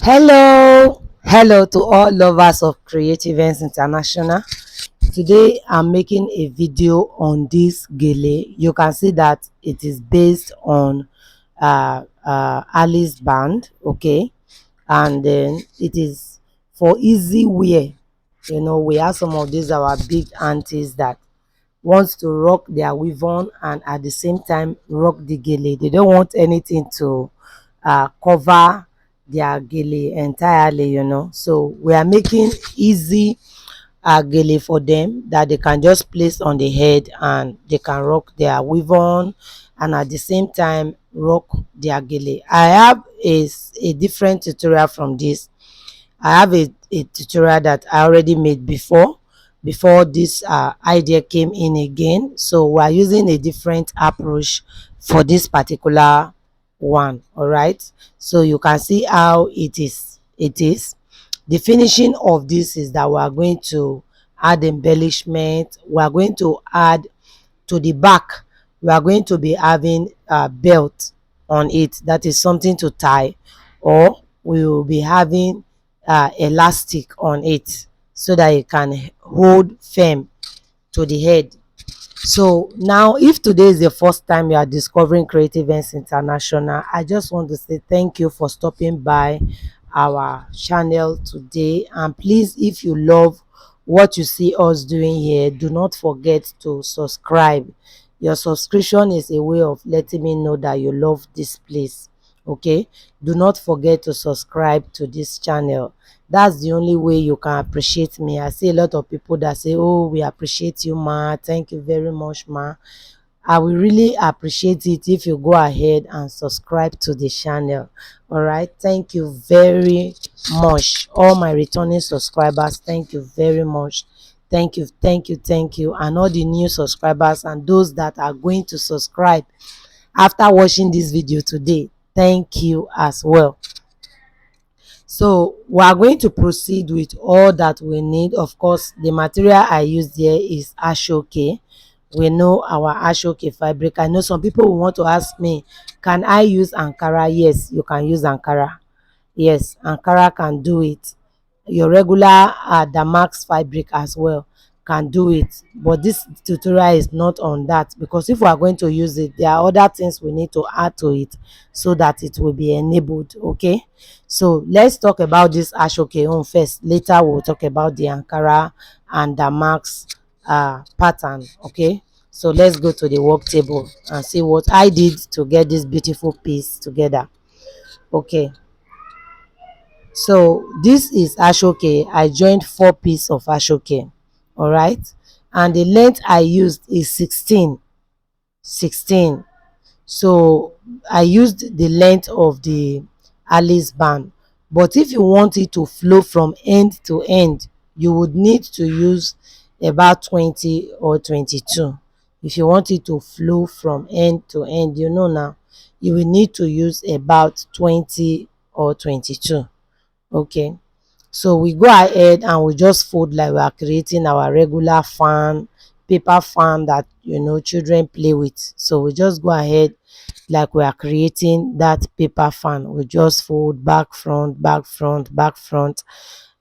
Hello to all lovers of Creative Events International. Today I'm making a video on this gele. You can see that it is based on Alice band, okay, and then it is for easy wear. We have some of these our big aunties that wants to rock their weave on and at the same time rock the gele. They don't want anything to cover their gele entirely. So we are making easy gele for them that they can just place on the head and they can rock their weave on and at the same time rock their gele. I have a different tutorial from this. I have a tutorial that I already made before this idea came in again. So we're using a different approach for this particular one. All right, so you can see how it is. The finishing of this is that we are going to add embellishment. We are going to add to the back. We are going to be having a belt on it, that is something to tie, or we will be having elastic on it so that it can hold firm to the head. So now, if today is the first time you are discovering Creative Events International, I just want to say thank you for stopping by our channel today. And please, if you love what you see us doing here, do not forget to subscribe. Your subscription is a way of letting me know that you love this place. Okay, do not forget to subscribe to this channel. That's the only way you can appreciate me. I see a lot of people that say, oh, we appreciate you, ma, thank you very much, ma. I will really appreciate it if you go ahead and subscribe to the channel. All right, thank you very much. All my returning subscribers, thank you very much. Thank you, and all the new subscribers and those that are going to subscribe after watching this video today, thank you as well. So we are going to proceed with all that we need. Of course, the material I used here is asoke. We know our asoke fabric. I know some people will want to ask me, can I use ankara? Yes, you can use ankara. Yes, ankara can do it. Your regular damask fabric as well can do it, but this tutorial is not on that, because if we are going to use it, there are other things we need to add to it so that it will be enabled. Okay, so let's talk about this asoke on first. Later we'll talk about the ankara and damask pattern. Okay, so let's go to the work table and see what I did to get this beautiful piece together. Okay, so this is asoke. I joined 4 pieces of asoke. All right, and the length I used is 16. So I used the length of the Alice band, but if you want it to flow from end to end, you would need to use about 20 or 22. If you want it to flow from end to end, now you will need to use about 20 or 22. Okay, so we go ahead and we just fold like we are creating our regular fan, paper fan that children play with. So we just go ahead like we are creating that paper fan. We just fold back, front, back, front, back, front,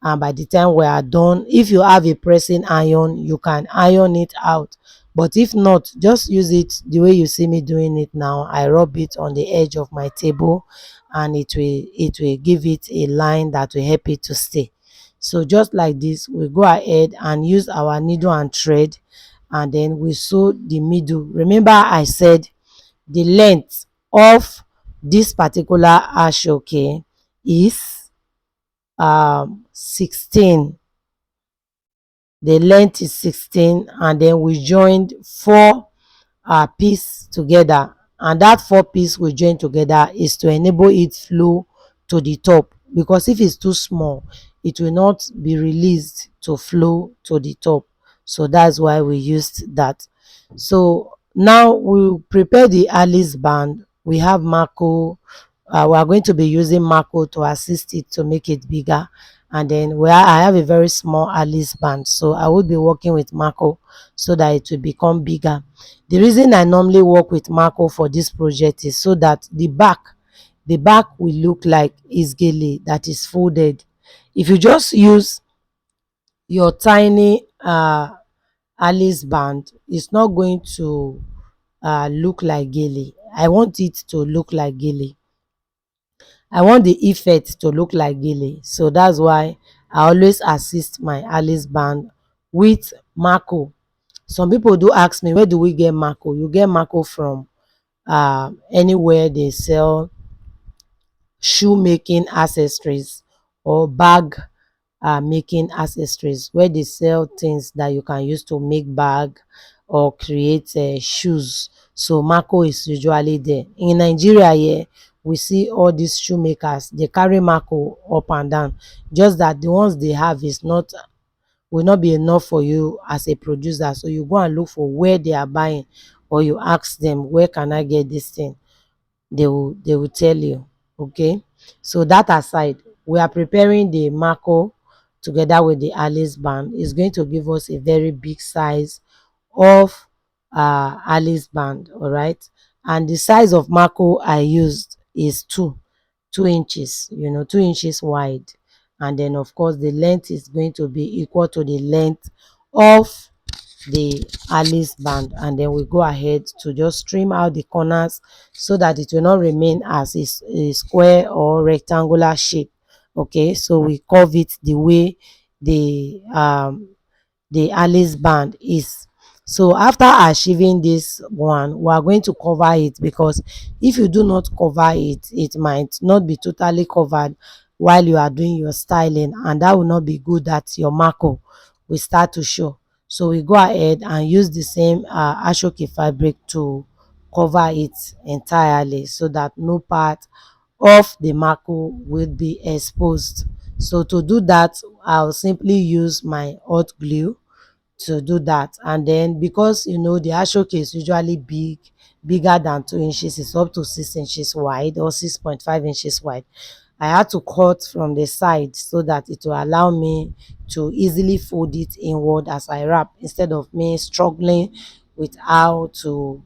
and by the time we are done, if you have a pressing iron, you can iron it out, but if not, just use it the way you see me doing it now. I rub it on the edge of my table and it will give it a line that will help it to stay. So just like this, we go ahead and use our needle and thread, and then we sew the middle. Remember I said the length of this particular asoke is 16. The length is 16, and then we joined 4 piece together, and that 4 piece we join together is to enable it flow to the top, because if it's too small, it will not be released to flow to the top. So that's why we used that. So now we'll prepare the Alice band. We have Mako. We are going to be using Mako to assist it to make it bigger, and then I have a very small Alice band, so I would be working with Mako so that it will become bigger. The reason I normally work with Mako for this project is so that the back will look like is gele that is folded. If you just use your tiny Alice band, it's not going to look like gele. I want it to look like gele. I want the effect to look like gele. So that's why I always assist my Alice band with Mako. Some people do ask me, where do we get Mako? You get Mako from anywhere they sell shoemaking accessories or bag making accessories, where they sell things that you can use to make bag or create shoes. So Mako is usually there. In Nigeria here, we see all these shoemakers, they carry Mako up and down. Just that the ones they have is not, will not be enough for you as a producer. So you go and look for where they are buying, or you ask them, where can I get this thing? They will tell you. Okay, so that aside, we are preparing the Mako together with the Alice band. Is going to give us a very big size of Alice band. All right, and the size of Mako I used is 2 inches, 2 inches wide, and then of course the length is going to be equal to the length of the Alice band. And then we go ahead to just trim out the corners so that it will not remain as a square or rectangular shape. Okay, so we curve it the way the Alice band is. So after achieving this one, we are going to cover it, because if you do not cover it, it might not be totally covered while you are doing your styling, and that will not be good, that your Mako will start to show. So we go ahead and use the same asoke fabric to cover it entirely, so that no part of the Mako will be exposed. So to do that, I'll simply use my hot glue to do that. And then, because the asoke is usually bigger than 2 inches, it's up to 6 inches wide or 6.5 inches wide. I had to cut from the side so that it will allow me to easily fold it inward as I wrap, instead of me struggling with how to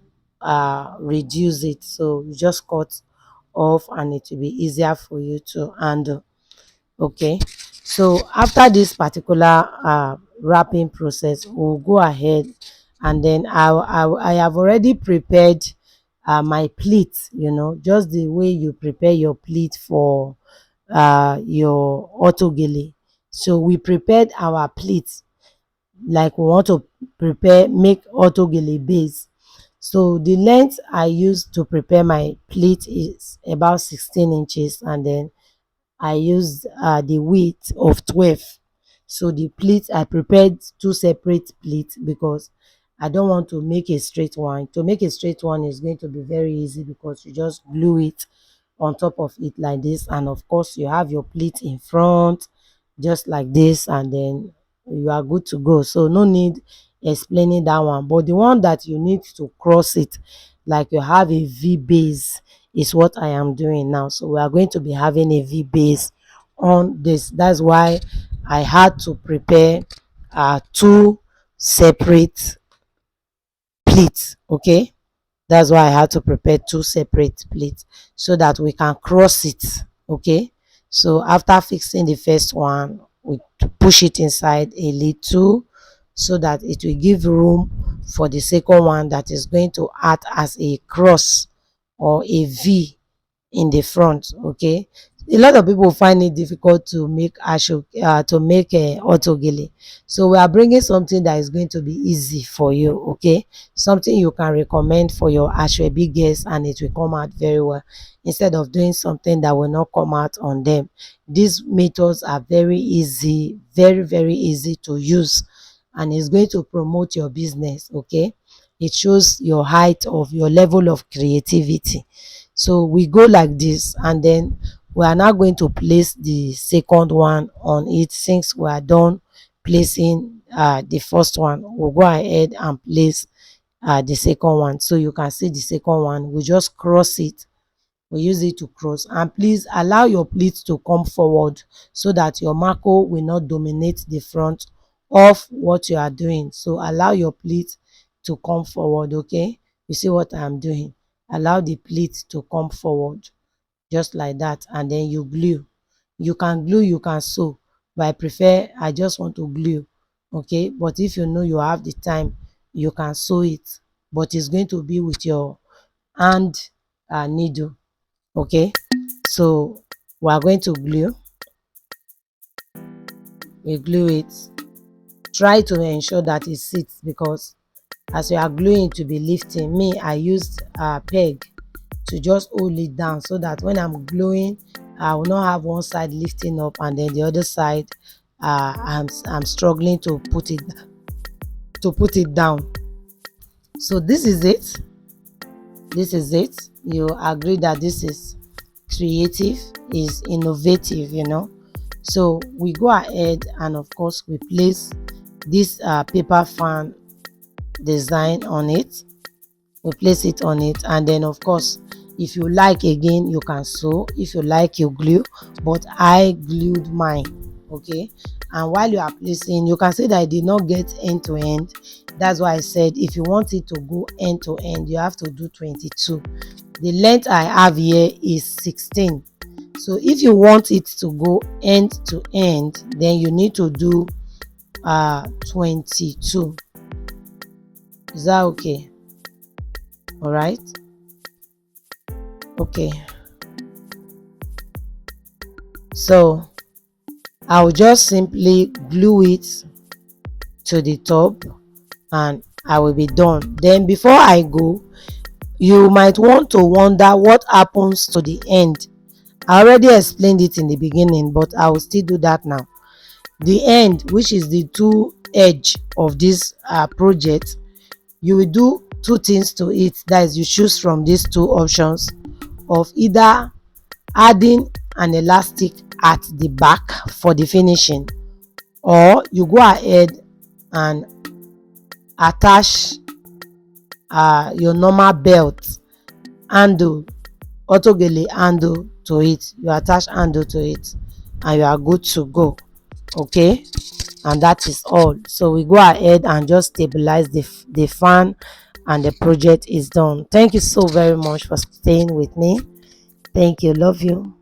reduce it. So you just cut off and it will be easier for you to handle. Okay, so after this particular wrapping process, we'll go ahead, and then I have already prepared my pleat, just the way you prepare your pleat for your autogele. So we prepared our pleat like we want to make autogele base. So the length I used to prepare my pleat is about 16 inches, and then I used the width of 12. So the pleats, I prepared two separate pleats, because I don't want to make a straight one. To make a straight one is going to be very easy, because you just glue it on top of it like this, and of course you have your pleat in front just like this, and then you are good to go. So no need explaining that one. But the one that you need to cross it, like you have a V base, is what I am doing now. So we are going to be having a V base on this. That's why I had to prepare two separate pleats. Okay, that's why I had to prepare two separate plates, so that we can cross it. Okay, so after fixing the first one, we push it inside a little, so that it will give room for the second one that is going to act as a cross or a V in the front. Okay, a lot of people find it difficult to make autogele, so we are bringing something that is going to be easy for you. Okay, something you can recommend for your ashwebi guests, and it will come out very well, instead of doing something that will not come out on them. These methods are very easy, very very easy to use, and it's going to promote your business. Okay, it shows your height of your level of creativity. So we go like this, and then we are now going to place the second one on it. Since we are done placing the first one, we'll go ahead and place the second one. So you can see the second one, we just cross it, we use it to cross. And please allow your pleats to come forward, so that your Mako will not dominate the front of what you are doing. So allow your pleats to come forward. Okay, you see what I'm doing? Allow the pleats to come forward just like that, and then you glue. You can glue, you can sew, but I just want to glue. Okay, but if you know you have the time, you can sew it, but it's going to be with your hand needle. Okay, so we are going to glue. We glue it. Try to ensure that it sits, because as you are gluing to be lifting. Me, I used a peg to just hold it down, so that when I'm gluing, I will not have one side lifting up and then the other side I'm struggling to put it down. So this is it. This is it. You agree that this is creative, is innovative, So we go ahead and of course we place this paper fan design on it. We place it on it, and then of course, if you like, again, you can sew. If you like, you glue, but I glued mine. Okay, and while you are placing, you can see that I did not get end to end. That's why I said if you want it to go end to end, you have to do 22. The length I have here is 16. So if you want it to go end to end, then you need to do 22. Is that okay? All right. Okay, so I'll just simply glue it to the top and I will be done. Then before I go, you might want to wonder what happens to the end. I already explained it in the beginning, but I will still do that now. The end, which is the two edge of this project, you will do two things to it. That is, you choose from these two options of either adding an elastic at the back for the finishing, or you go ahead and attach your normal belt handle, auto gele handle to it. You attach handle to it and you are good to go. Okay, and that is all. So we go ahead and just stabilize the fan and the project is done. Thank you so very much for staying with me. Thank you. Love you.